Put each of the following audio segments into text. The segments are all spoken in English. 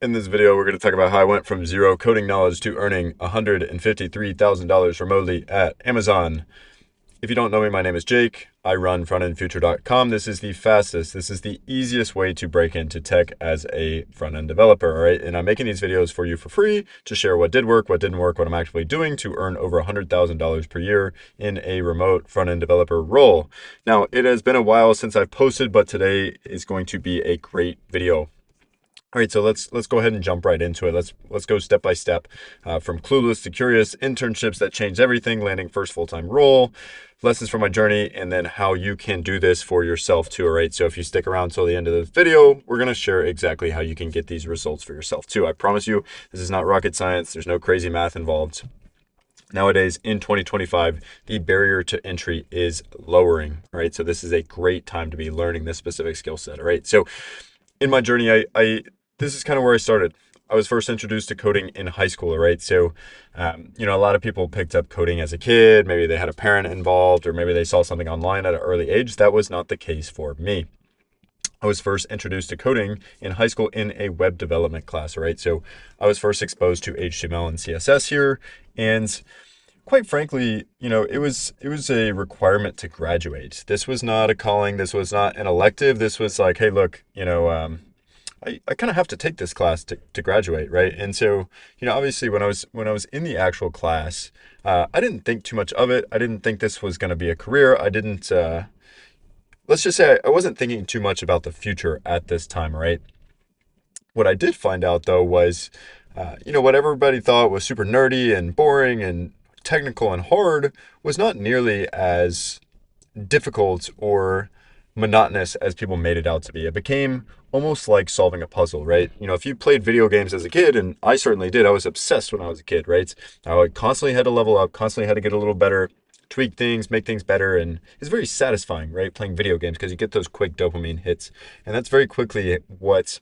In this video, we're going to talk about how I went from zero coding knowledge to earning $153,000 remotely at Amazon. If you don't know me, my name is Jake. I run frontendfuture.com. This is the fastest, this is the easiest way to break into tech as a front-end developer, all right? And I'm making these videos for you for free to share what did work, what didn't work, what I'm actively doing to earn over $100,000 per year in a remote front-end developer role. Now, it has been a while since I've posted, but today is going to be a great video. All right, so let's go ahead and jump right into it. Let's go step by step from clueless to curious, internships that changed everything, landing first full-time role, lessons from my journey, and then how you can do this for yourself too. All right, so if you stick around till the end of the video, we're going to share exactly how you can get these results for yourself too. I promise you, this is not rocket science. There's no crazy math involved. Nowadays, in 2025, the barrier to entry is lowering. All right, so this is a great time to be learning this specific skill set. All right, so in my journey, this is kind of where I started. I was first introduced to coding in high school, right? So, a lot of people picked up coding as a kid. Maybe they had a parent involved, or maybe they saw something online at an early age. That was not the case for me. I was first introduced to coding in high school in a web development class, right? So I was first exposed to HTML and CSS here. And quite frankly, it was a requirement to graduate. This was not a calling. This was not an elective. This was like, hey, look, I kind of have to take this class to graduate, right? And so, obviously when I was in the actual class, I didn't think too much of it. I didn't think this was going to be a career. I didn't, let's just say I wasn't thinking too much about the future at this time, right? What I did find out though was, what everybody thought was super nerdy and boring and technical and hard was not nearly as difficult or monotonous as people made it out to be. It became almost like solving a puzzle, right? If you played video games as a kid, and I certainly did, I was obsessed when I was a kid, right? I constantly had to level up, constantly had to get a little better, tweak things, make things better, and it's very satisfying, right? Playing video games because you get those quick dopamine hits, and that's very quickly what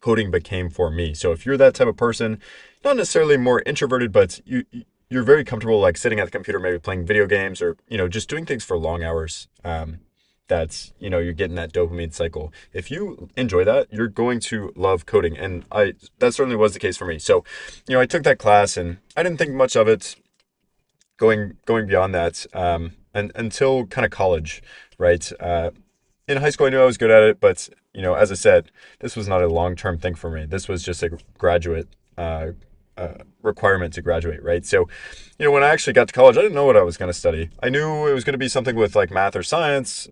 coding became for me. So if you're that type of person, not necessarily more introverted, but you're very comfortable like sitting at the computer, maybe playing video games or, just doing things for long hours. That's, you're getting that dopamine cycle. If you enjoy that, you're going to love coding. And that certainly was the case for me. So, I took that class and I didn't think much of it going beyond that, and until kind of college, right? In high school, I knew I was good at it, but, as I said, this was not a long-term thing for me. This was just a graduate, requirement to graduate, right? So, when I actually got to college, I didn't know what I was going to study. I knew it was going to be something with like math or science,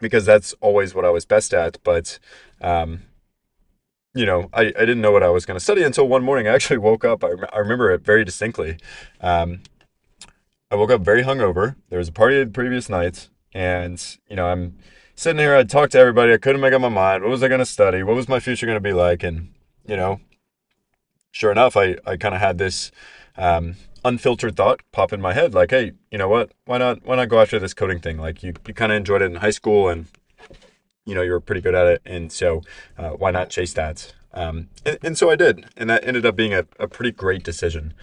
because that's always what I was best at. But, I didn't know what I was going to study until one morning I actually woke up. I remember it very distinctly. I woke up very hungover. There was a party the previous night, and, I'm sitting here. I talked to everybody. I couldn't make up my mind. What was I going to study? What was my future going to be like? And, sure enough, I kind of had this unfiltered thought pop in my head, like, hey, you know what? Why not go after this coding thing? Like you kind of enjoyed it in high school, and you were pretty good at it, and so why not chase that? And so I did, and that ended up being a pretty great decision,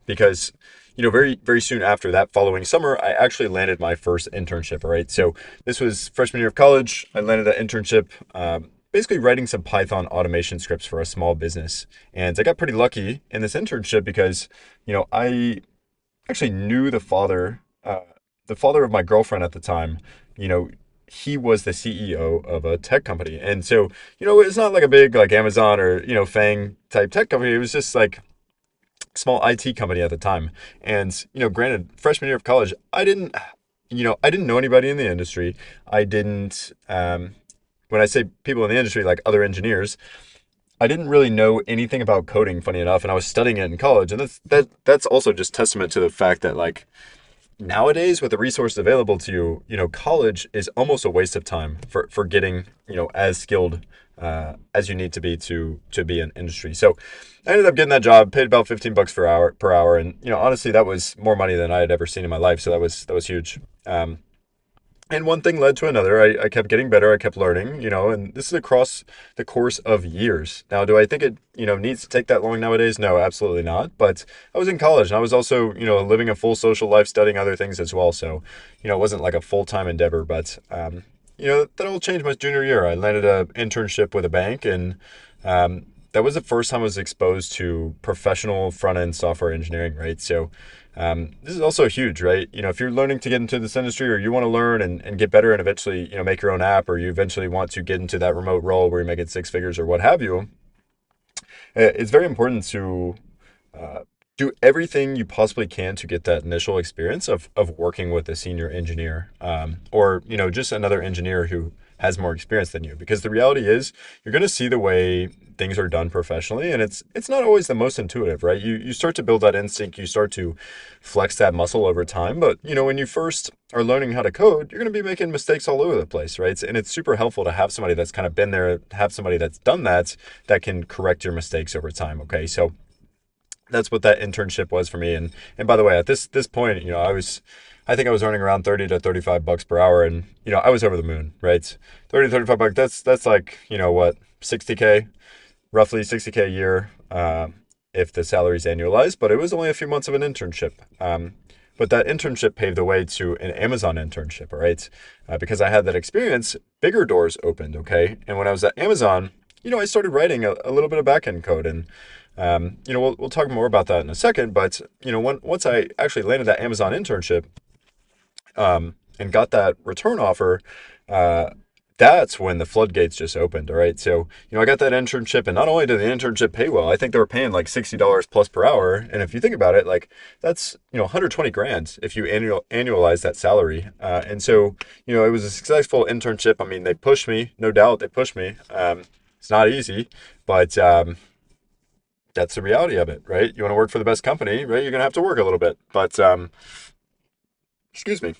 because very very soon after that following summer, I actually landed my first internship. All right, so this was freshman year of college. I landed that internship. Basically writing some Python automation scripts for a small business. And I got pretty lucky in this internship because, I actually knew the father of my girlfriend at the time. He was the CEO of a tech company. And so, it's not like a big like Amazon or, Fang type tech company. It was just like small IT company at the time. And, granted, freshman year of college, I didn't know anybody in the industry. I didn't, when I say people in the industry, like other engineers, I didn't really know anything about coding, funny enough, and I was studying it in college. And that's also just testament to the fact that like nowadays with the resources available to you, college is almost a waste of time for getting, as skilled as you need to be in industry. So I ended up getting that job, paid about $15 per hour. And, honestly, that was more money than I had ever seen in my life. So that was huge. And one thing led to another. I kept getting better. I kept learning, and this is across the course of years. Now, do I think it, needs to take that long nowadays? No, absolutely not. But I was in college and I was also, living a full social life, studying other things as well. So, it wasn't like a full-time endeavor, but, that all changed my junior year. I landed an internship with a bank, and that was the first time I was exposed to professional front end software engineering, right? So this is also huge, right? If you're learning to get into this industry, or you want to learn and get better and eventually, make your own app, or you eventually want to get into that remote role where you're making six figures or what have you, it's very important to uh, do everything you possibly can to get that initial experience of working with a senior engineer, or just another engineer who has more experience than you, because the reality is you're going to see the way things are done professionally, and it's not always the most intuitive, right? You start to build that instinct, you start to flex that muscle over time, but when you first are learning how to code, you're going to be making mistakes all over the place, right? And it's super helpful to have somebody that's kind of been there, have somebody that's done that can correct your mistakes over time. Okay, so that's what that internship was for me. And by the way, at this point, I think I was earning around 30 to 35 bucks per hour, and I was over the moon, right? 30 to 35 bucks, that's like, what, 60K, roughly 60K a year, if the salary's annualized, but it was only a few months of an internship. But that internship paved the way to an Amazon internship, all right? Because I had that experience, bigger doors opened, okay? And when I was at Amazon, I started writing a little bit of backend code, and we'll talk more about that in a second. But once I actually landed that Amazon internship, and got that return offer, uh, that's when the floodgates just opened. All right. So, I got that internship, and not only did the internship pay well, I think they were paying like $60 plus per hour. And if you think about it, like that's, 120 grand if you annualize that salary. And so, it was a successful internship. I mean, they pushed me, no doubt they pushed me. It's not easy, but, that's the reality of it, right? You want to work for the best company, right? You're going to have to work a little bit, but, excuse me.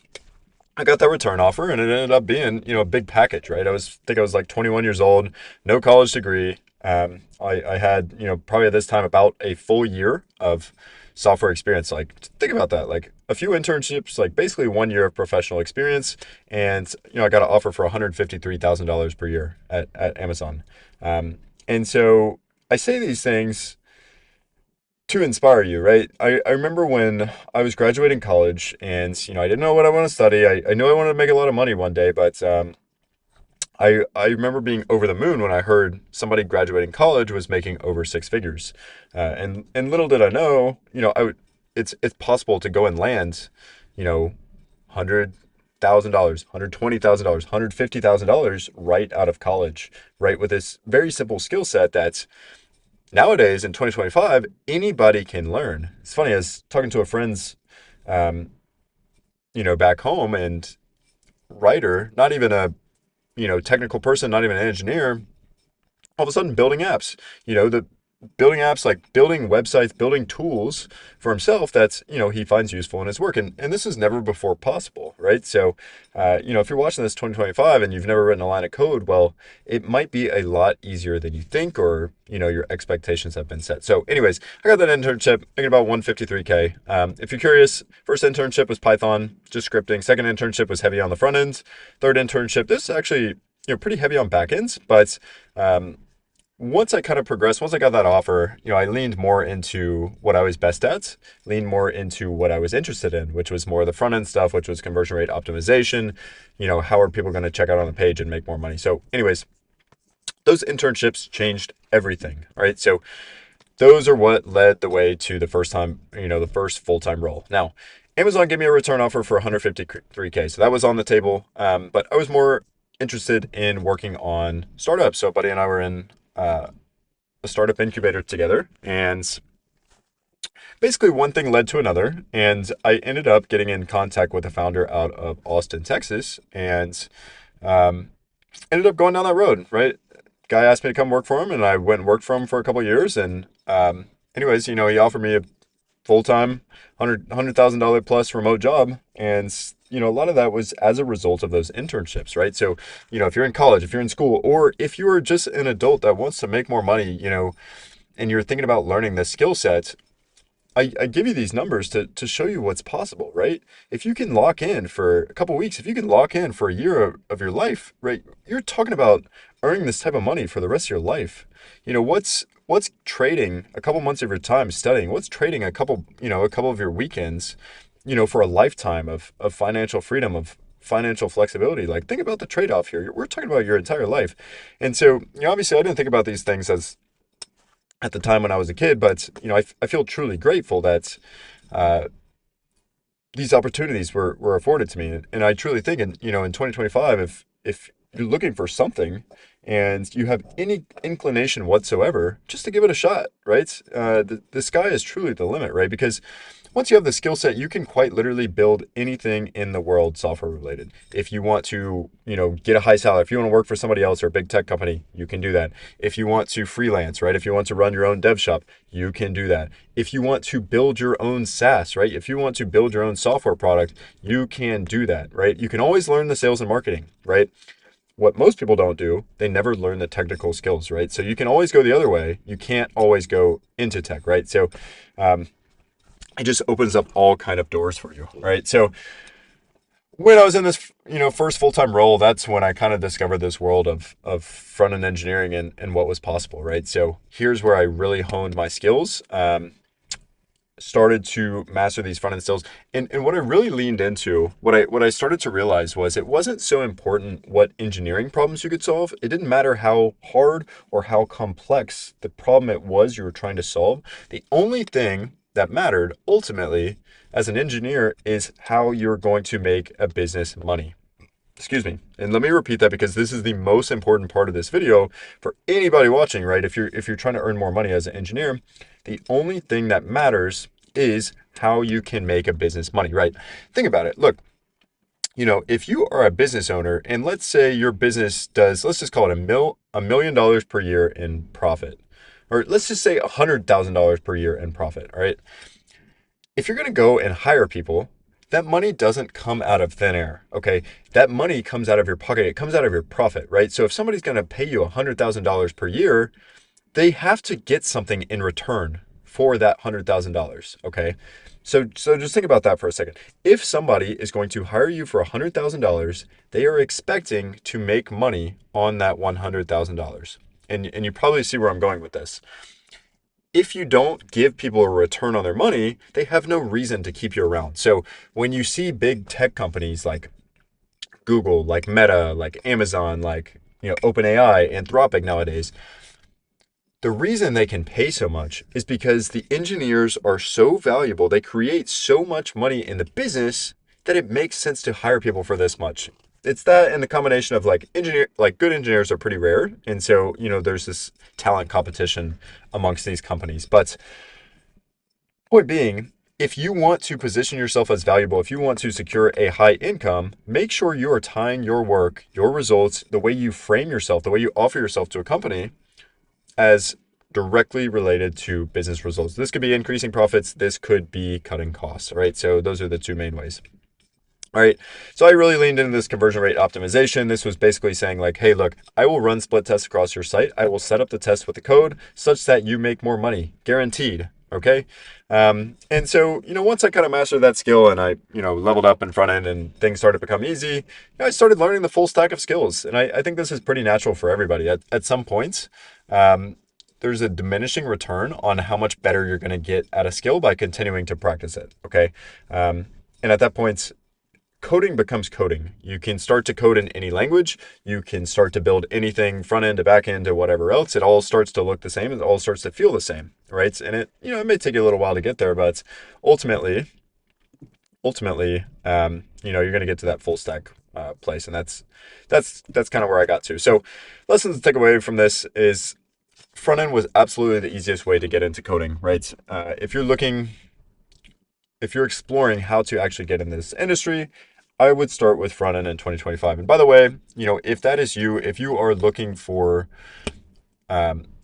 I got that return offer, and it ended up being, a big package, right? I was like 21 years old, no college degree. I had, probably at this time about a full year of software experience. Like, think about that. Like a few internships, like basically 1 year of professional experience. And, I got an offer for $153,000 per year at Amazon. And so I say these things to inspire you, right? I remember when I was graduating college, and, I didn't know what I want to study. I knew I wanted to make a lot of money one day, but I remember being over the moon when I heard somebody graduating college was making over six figures. And little did I know, it's possible to go and land, $100,000, $120,000, $150,000 right out of college, right? With this very simple skill set that nowadays in 2025, anybody can learn. It's funny, I was talking to a friend's, um, back home, and writer, not even a, technical person, not even an engineer, all of a sudden building apps, the building apps, like building websites, building tools for himself that's, he finds useful in his work. And this is never before possible, right? So, if you're watching this 2025 and you've never written a line of code, well, it might be a lot easier than you think, or, your expectations have been set. So anyways, I got that internship, making about 153K. If you're curious, first internship was Python, just scripting. Second internship was heavy on the front end. Third internship, this is actually, pretty heavy on back ends, but, once I kind of progressed, once I got that offer, I leaned more into what I was best at, leaned more into what I was interested in, which was more of the front end stuff, which was conversion rate optimization. How are people going to check out on the page and make more money? So anyways, those internships changed everything, right? So those are what led the way to the first time, the first full-time role. Now, Amazon gave me a return offer for 153K. So that was on the table. But I was more interested in working on startups. So buddy and I were in a startup incubator together, and basically one thing led to another, and I ended up getting in contact with the founder out of Austin, Texas, and um, ended up going down that road, right? Guy asked me to come work for him, and I went and worked for him for a couple of years. And anyways, he offered me a full-time $100,000 plus remote job. And, a lot of that was as a result of those internships, right? So, if you're in college, if you're in school, or if you are just an adult that wants to make more money, and you're thinking about learning this skill set, I give you these numbers to show you what's possible, right? If you can lock in for a couple weeks, if you can lock in for a year of your life, right? You're talking about earning this type of money for the rest of your life. What's trading a couple months of your time studying? What's trading a couple of your weekends, for a lifetime of financial freedom, of financial flexibility. Like, think about the trade-off here. We're talking about your entire life. And so, obviously I didn't think about these things as at the time when I was a kid, but, I feel truly grateful that, uh, these opportunities were afforded to me. And I truly think in 2025, if you're looking for something and you have any inclination whatsoever, just to give it a shot, right? The sky is truly the limit, right? Because once you have the skill set, you can quite literally build anything in the world software related. If you want to, get a high salary, if you want to work for somebody else or a big tech company, you can do that. If you want to freelance, right? If you want to run your own dev shop, you can do that. If you want to build your own SaaS, right? If you want to build your own software product, you can do that, right? You can always learn the sales and marketing, right? What most people don't do, they never learn the technical skills, right? So you can always go the other way. You can't always go into tech, right? So, it just opens up all kind of doors for you, right? So when I was in this, first full-time role, that's when I kind of discovered this world of front-end engineering and what was possible, right? So here's where I really honed my skills, started to master these front-end skills. And what I really leaned into, what I started to realize was it wasn't so important what engineering problems you could solve. It didn't matter how hard or how complex the problem it was you were trying to solve. The only thing that mattered ultimately as an engineer is how you're going to make a business money. Excuse me. And let me repeat that because this is the most important part of this video for anybody watching, right? If you're trying to earn more money as an engineer, the only thing that matters is how you can make a business money, right? Think about it. Look, if you are a business owner and let's say your business does, let's just call it $1 million per year in profit, or let's just say $100,000 per year in profit, all right? If you're going to go and hire people, that money doesn't come out of thin air, okay? That money comes out of your pocket. It comes out of your profit, right? So if somebody's going to pay you $100,000 per year, they have to get something in return for that $100,000, okay? So just think about that for a second. If somebody is going to hire you for $100,000, they are expecting to make money on that $100,000. And you probably see where I'm going with this. If you don't give people a return on their money, they have no reason to keep you around. So when you see big tech companies like Google, like Meta, like Amazon, like OpenAI, Anthropic nowadays, the reason they can pay so much is because the engineers are so valuable. They create so much money in the business that it makes sense to hire people for this much. It's that and the combination of good engineers are pretty rare. And so, there's this talent competition amongst these companies. But point being, if you want to position yourself as valuable, if you want to secure a high income, make sure you are tying your work, your results, the way you frame yourself, the way you offer yourself to a company as directly related to business results. This could be increasing profits. This could be cutting costs, right? So those are the two main ways. All right. So I really leaned into this conversion rate optimization. This was basically saying like, hey, look, I will run split tests across your site. I will set up the test with the code such that you make more money, guaranteed. Okay. And so, once I kind of mastered that skill and I, leveled up in front end and things started to become easy, I started learning the full stack of skills. And I think this is pretty natural for everybody at some points. There's a diminishing return on how much better you're going to get at a skill by continuing to practice it. Okay. And at that point, coding becomes coding. You can start to code in any language. You can start to build anything front end to back end to whatever else. It all starts to look the same. It all starts to feel the same, right? And it may take you a little while to get there, but ultimately, you're going to get to that full stack place. And that's kind of where I got to. So lessons to take away from this is front end was absolutely the easiest way to get into coding, right? If you're exploring how to actually get in this industry, I would start with front end in 2025. And by the way, if that is you, if you are looking for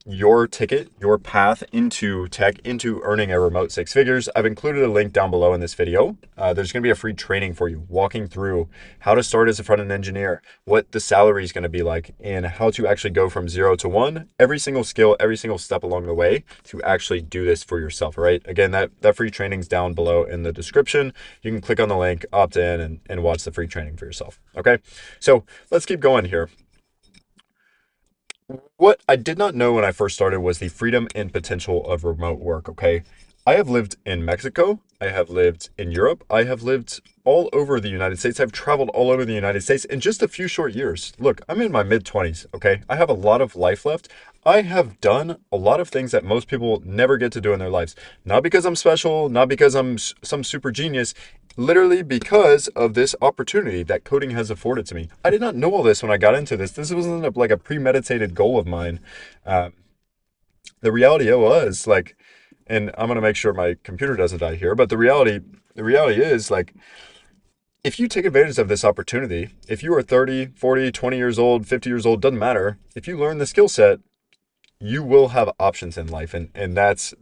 your ticket, your path into tech, into earning a remote six figures, I've included a link down below in this video. There's going to be a free training for you, walking through how to start as a front-end engineer, what the salary is going to be like, and how to actually go from 0 to 1, every single skill, every single step along the way to actually do this for yourself, right? Again, that free training's down below in the description. You can click on the link, opt in, and watch the free training for yourself, okay? So let's keep going here. What I did not know when I first started was the freedom and potential of remote work, okay? I have lived in Mexico. I have lived in Europe. I have lived all over the United States. I've traveled all over the United States in just a few short years. Look, I'm in my mid 20s, okay? I have a lot of life left. I have done a lot of things that most people never get to do in their lives. Not because I'm special, not because I'm some super genius, literally because of this opportunity that coding has afforded to me. I did not know all this when I got into this. This wasn't like a premeditated goal of mine. Um, the reality was like, and I'm going to make sure my computer doesn't die here, but the reality is like, if you take advantage of this opportunity, if you are 30, 40, 20 years old, 50 years old, doesn't matter. If you learn the skill set, you will have options in life. And that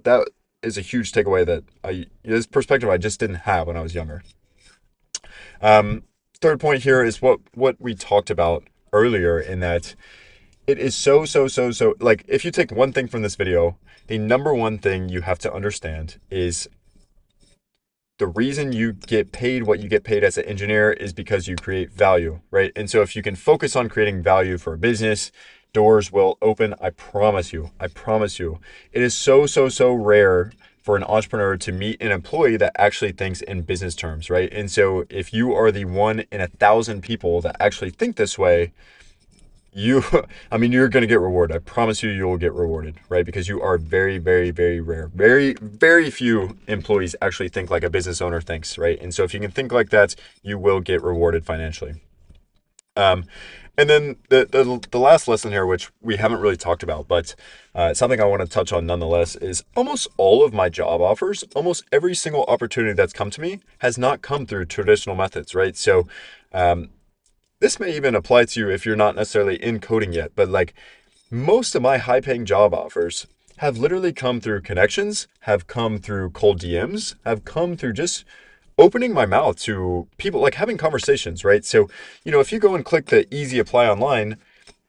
is a huge takeaway that this perspective I just didn't have when I was younger. Um, Third point here is what we talked about earlier, in that it is so like, if you take one thing from this video, the number one thing you have to understand is the reason you get paid what you get paid as an engineer is because you create value, right? And so if you can focus on creating value for a business, doors will open. I promise you. I promise you. It is so rare for an entrepreneur to meet an employee that actually thinks in business terms, right? And so if you are the 1 in 1,000 people that actually think this way, you I mean, you're going to get rewarded. I promise you, will get rewarded, right? Because you are very rare. Very few employees actually think like a business owner thinks, right? And so if you can think like that, you will get rewarded financially. um and then the last lesson here, which we haven't really talked about, but something I want to touch on nonetheless, is almost all of my job offers, almost every single opportunity that's come to me has not come through traditional methods, right? So this may even apply to you if you're not necessarily in coding yet, but like, most of my high paying job offers have literally come through connections, have come through cold DMs, have come through just opening my mouth to people, like having conversations, right? So, if you go and click the easy apply online,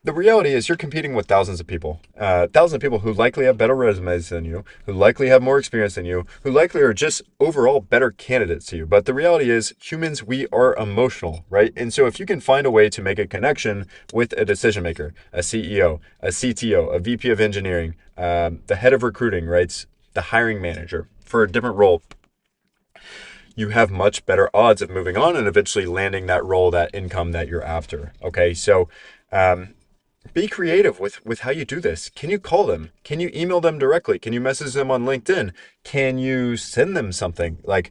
the reality is you're competing with thousands of people who likely have better resumes than you, who likely have more experience than you, who likely are just overall better candidates to you. But the reality is, humans, we are emotional, right? And so if you can find a way to make a connection with a decision maker, a CEO, a CTO, a VP of engineering, the head of recruiting, right? The hiring manager for a different role, you have much better odds of moving on and eventually landing that role, that income that you're after. Okay. So, be creative with how you do this. Can you call them? Can you email them directly? Can you message them on LinkedIn? Can you send them something? Like,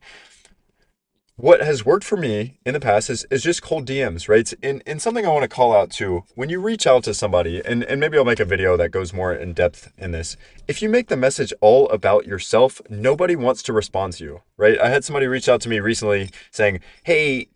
what has worked for me in the past is just cold DMs, right? And something I want to call out too, when you reach out to somebody, and maybe I'll make a video that goes more in depth in this. If you make the message all about yourself, nobody wants to respond to you, right? I had somebody reach out to me recently saying, hey,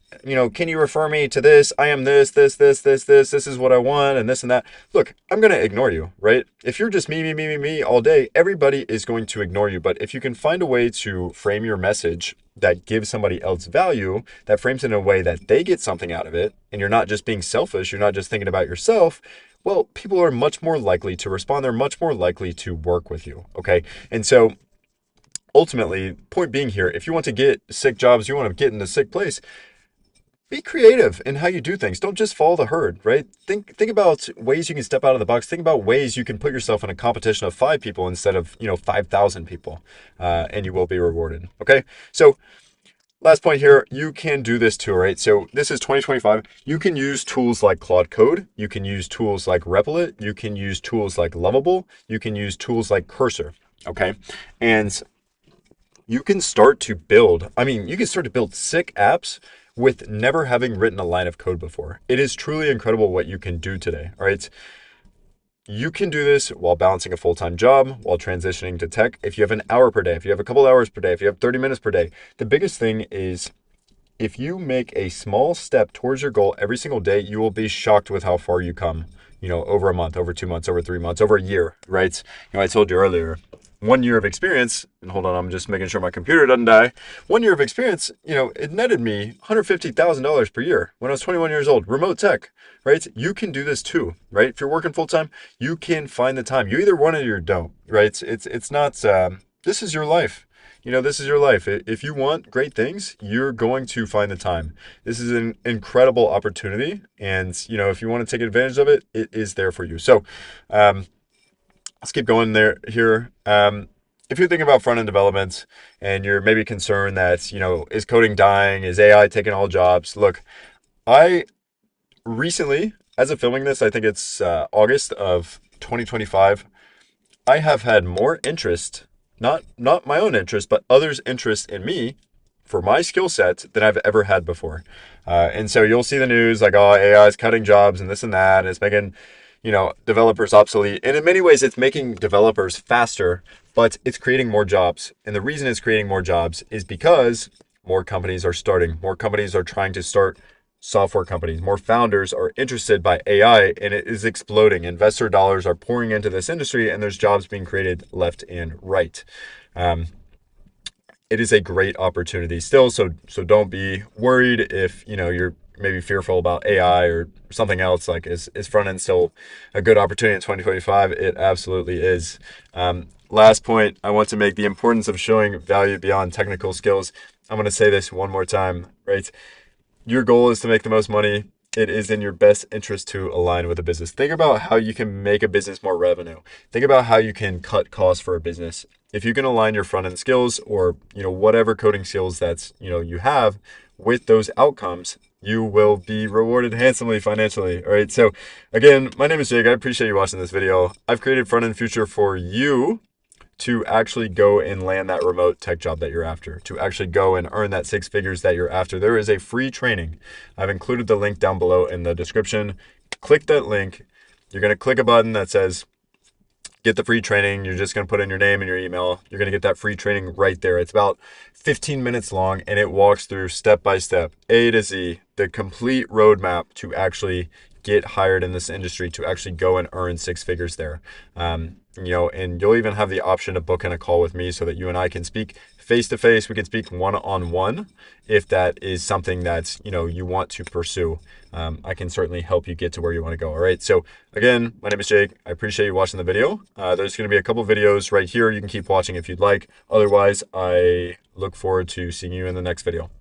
can you refer me to this? I am this is what I want, and this and that. Look, I'm going to ignore you, right? If you're just me all day, everybody is going to ignore you. But if you can find a way to frame your message that gives somebody else value, that frames it in a way that they get something out of it, and you're not just being selfish, you're not just thinking about yourself, well, people are much more likely to respond. They're much more likely to work with you, okay? And so ultimately, point being here, if you want to get sick jobs, you want to get in a sick place, be creative in how you do things. Don't just follow the herd, right? Think about ways you can step out of the box. Think about ways you can put yourself in a competition of 5 people instead of 5,000 people, and you will be rewarded. Okay, so last point here, you can do this too, right? So this is 2025. You can use tools like Claude Code. You can use tools like Replit. You can use tools like Lovable. You can use tools like Cursor. Okay, and you can start to build, sick apps with never having written a line of code before. It is truly incredible what you can do today, all right? You can do this while balancing a full-time job, while transitioning to tech. If you have an hour per day, if you have a couple hours per day, if you have 30 minutes per day, the biggest thing is, if you make a small step towards your goal every single day, you will be shocked with how far you come, over a month, over 2 months, over 3 months, over a year, right? I told you earlier, 1 year of experience, and hold on, I'm just making sure my computer doesn't die. 1 year of experience, it netted me $150,000 per year when I was 21 years old, remote tech, right? You can do this too, right? If you're working full time, you can find the time. You either want it or you don't, right? It's not, this is your life. This is your life. If you want great things, you're going to find the time. This is an incredible opportunity. And, if you want to take advantage of it, it is there for you. So, let's keep going here. if you're thinking about front end development and you're maybe concerned that, is coding dying? Is AI taking all jobs? Look, I recently, as of filming this, I think it's August of 2025, I have had more interest, not my own interest, but others' interest in me for my skill set than I've ever had before. And so you'll see the news like, oh, AI is cutting jobs and this and that, and it's making, developers obsolete. And in many ways, it's making developers faster, but it's creating more jobs. And the reason it's creating more jobs is because more companies are starting, more companies are trying to start software companies, more founders are interested by AI, and it is exploding. Investor dollars are pouring into this industry, and there's jobs being created left and right. It is a great opportunity still. So don't be worried if you're maybe fearful about AI or something else. Like is front end still a good opportunity in 2025? It absolutely is. Last point I want to make: the importance of showing value beyond technical skills. I'm going to say this one more time, right? Your goal is to make the most money. It is in your best interest to align with a business. Think about how you can make a business more revenue. Think about how you can cut costs for a business. If you can align your front end skills or, whatever coding skills that's, you have with those outcomes, you will be rewarded handsomely financially. All right. So again, my name is Jake. I appreciate you watching this video. I've created Front End Future for you to actually go and land that remote tech job that you're after, to actually go and earn that 6 figures that you're after. There is a free training. I've included the link down below in the description. Click that link. You're going to click a button that says get the free training. You're just going to put in your name and your email. You're going to get that free training right there. It's about 15 minutes long, and it walks through step by step, A to Z, the complete roadmap to actually get hired in this industry, to actually go and earn 6 figures there. And you'll even have the option to book in a call with me so that you and I can speak face to face. We can speak one-on-one if that is something that, you want to pursue. I can certainly help you get to where you want to go. All right. So again, my name is Jake. I appreciate you watching the video. There's going to be a couple videos right here. You can keep watching if you'd like. Otherwise, I look forward to seeing you in the next video.